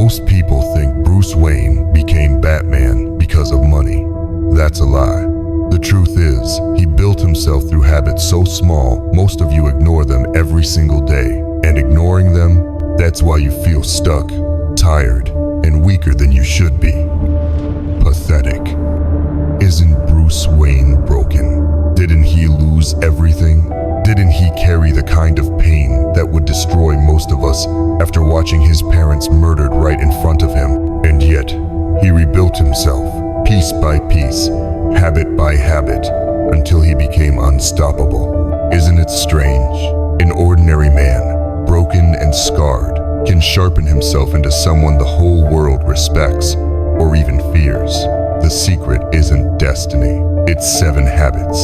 Most people think Bruce Wayne became Batman because of money. That's a lie. The truth is, he built himself through habits so small, most of you ignore them every single day. And ignoring them, that's why you feel stuck, tired, and weaker than you should be. Pathetic. Isn't Bruce Wayne broken? Didn't he lose everything? Didn't he carry the kind of pain that would destroy most of us after watching his parents murdered right in front of him? And yet, he rebuilt himself, piece by piece, habit by habit, until he became unstoppable. Isn't it strange? An ordinary man, broken and scarred, can sharpen himself into someone the whole world respects, or even fears. The secret isn't destiny, it's 7 habits.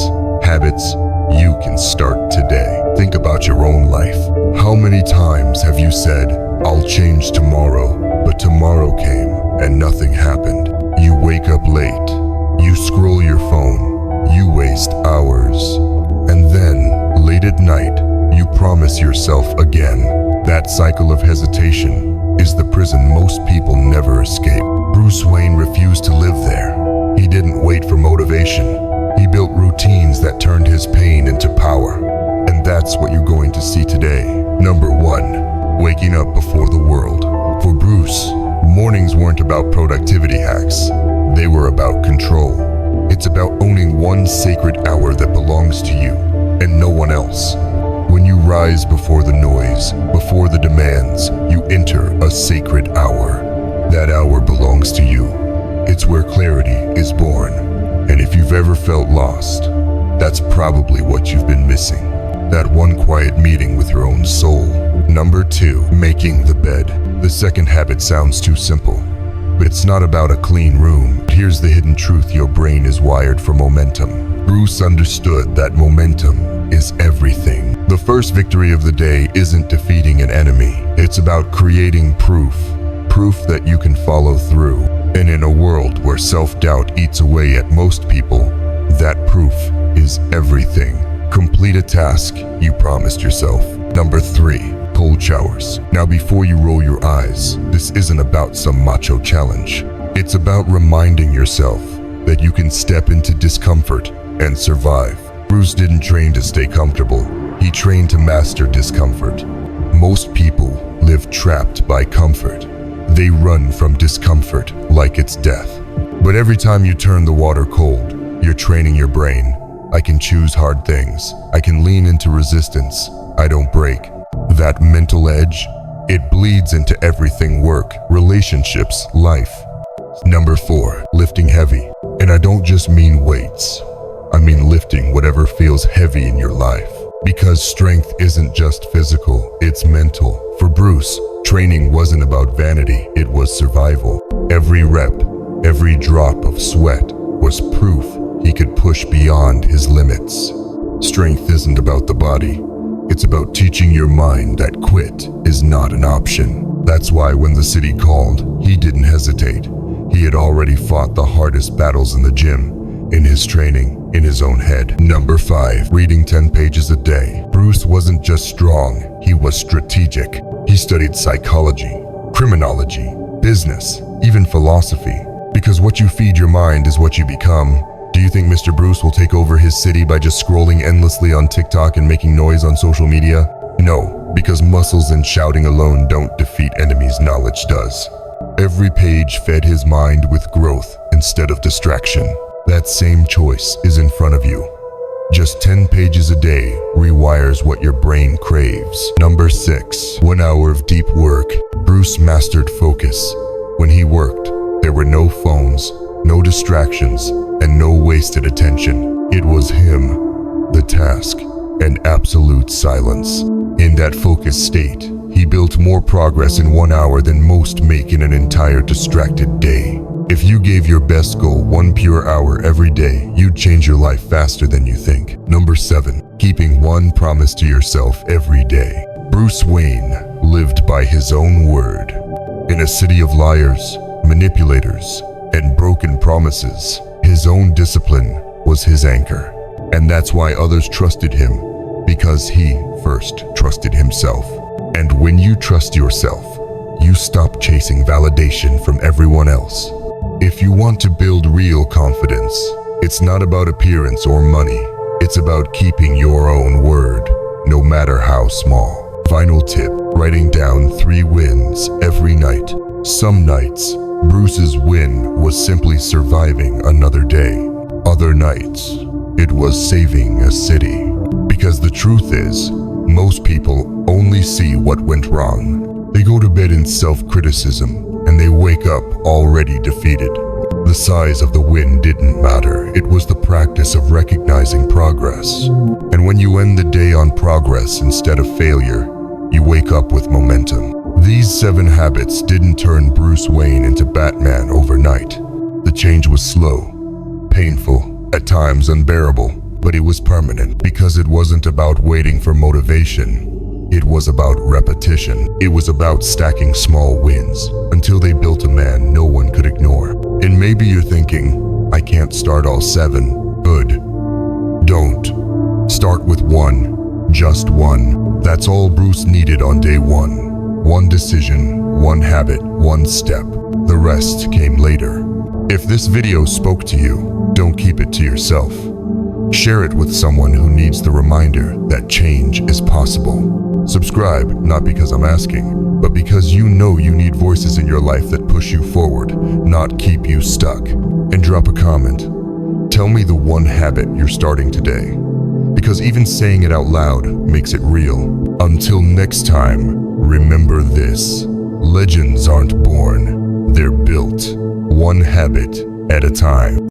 Habits you can start today. Think about your own life. How many times have you said, "I'll change tomorrow," but tomorrow came and nothing happened? You wake up late, you scroll your phone, you waste hours, and then, late at night, you promise yourself again. That cycle of hesitation is the prison most people never escape. Bruce Wayne refused to live there. He didn't wait for motivation. He built routines that turned his pain into power. And that's what you're going to see today. Number 1, waking up before the world. For Bruce, mornings weren't about productivity hacks. They were about control. It's about owning one sacred hour that belongs to you and no one else. When you rise before the noise, before the demands, you enter a sacred hour. That hour belongs to you. It's where clarity is born. And if you've ever felt lost, that's probably what you've been missing. That one quiet meeting with your own soul. Number 2, making the bed. The second habit sounds too simple, but it's not about a clean room. Here's the hidden truth: your brain is wired for momentum. Bruce understood that momentum is everything. The first victory of the day isn't defeating an enemy. It's about creating proof that you can follow through. And in a world where self-doubt eats away at most people, that proof is everything. Complete a task you promised yourself. Number 3, cold showers. Now before you roll your eyes, this isn't about some macho challenge. It's about reminding yourself that you can step into discomfort and survive. Bruce didn't train to stay comfortable. He trained to master discomfort. Most people live trapped by comfort. They run from discomfort like it's death. But every time you turn the water cold, you're training your brain. I can choose hard things. I can lean into resistance. I don't break. That mental edge, it bleeds into everything: work, relationships, life. Number 4, lifting heavy. And I don't just mean weights. I mean lifting whatever feels heavy in your life. Because strength isn't just physical, it's mental. For Bruce, training wasn't about vanity, it was survival. Every rep, every drop of sweat was proof he could push beyond his limits. Strength isn't about the body, it's about teaching your mind that quit is not an option. That's why when the city called, he didn't hesitate. He had already fought the hardest battles in the gym, in his training, in his own head. Number 5, reading 10 pages a day. Bruce wasn't just strong, he was strategic. He studied psychology, criminology, business, even philosophy. Because what you feed your mind is what you become. Do you think Mr. Bruce will take over his city by just scrolling endlessly on TikTok and making noise on social media? No, because muscles and shouting alone don't defeat enemies, knowledge does. Every page fed his mind with growth instead of distraction. That same choice is in front of you. Just 10 pages a day rewires what your brain craves. Number 6, 1 hour of deep work. Bruce mastered focus. When he worked, there were no phones, no distractions, and no wasted attention. It was him, the task, and absolute silence. In that focused state, he built more progress in 1 hour than most make in an entire distracted day. If you gave your best goal 1 pure hour every day, you'd change your life faster than you think. Number 7, keeping one promise to yourself every day. Bruce Wayne lived by his own word. In a city of liars, manipulators, and broken promises, his own discipline was his anchor. And that's why others trusted him, because he first trusted himself. And when you trust yourself, you stop chasing validation from everyone else. If you want to build real confidence, it's not about appearance or money. It's about keeping your own word, no matter how small. Final tip, writing down 3 wins every night. Some nights, Bruce's win was simply surviving another day. Other nights, it was saving a city. Because the truth is, most people only see what went wrong. They go to bed in self-criticism, and they wake up already defeated. The size of the win didn't matter. It was the practice of recognizing progress. And when you end the day on progress instead of failure, you wake up with momentum. These 7 habits didn't turn Bruce Wayne into Batman overnight. The change was slow, painful, at times unbearable, but it was permanent because it wasn't about waiting for motivation. It was about repetition. It was about stacking small wins until they built a man no one could ignore. And maybe you're thinking, I can't start all 7. Good. Don't. Start with 1. Just 1. That's all Bruce needed on day 1. 1 decision, 1 habit, 1 step. The rest came later. If this video spoke to you, don't keep it to yourself. Share it with someone who needs the reminder that change is possible. Subscribe, not because I'm asking, but because you know you need voices in your life that push you forward, not keep you stuck. And drop a comment. Tell me the 1 habit you're starting today, because even saying it out loud makes it real. Until next time, remember this: legends aren't born, they're built, 1 habit at a time.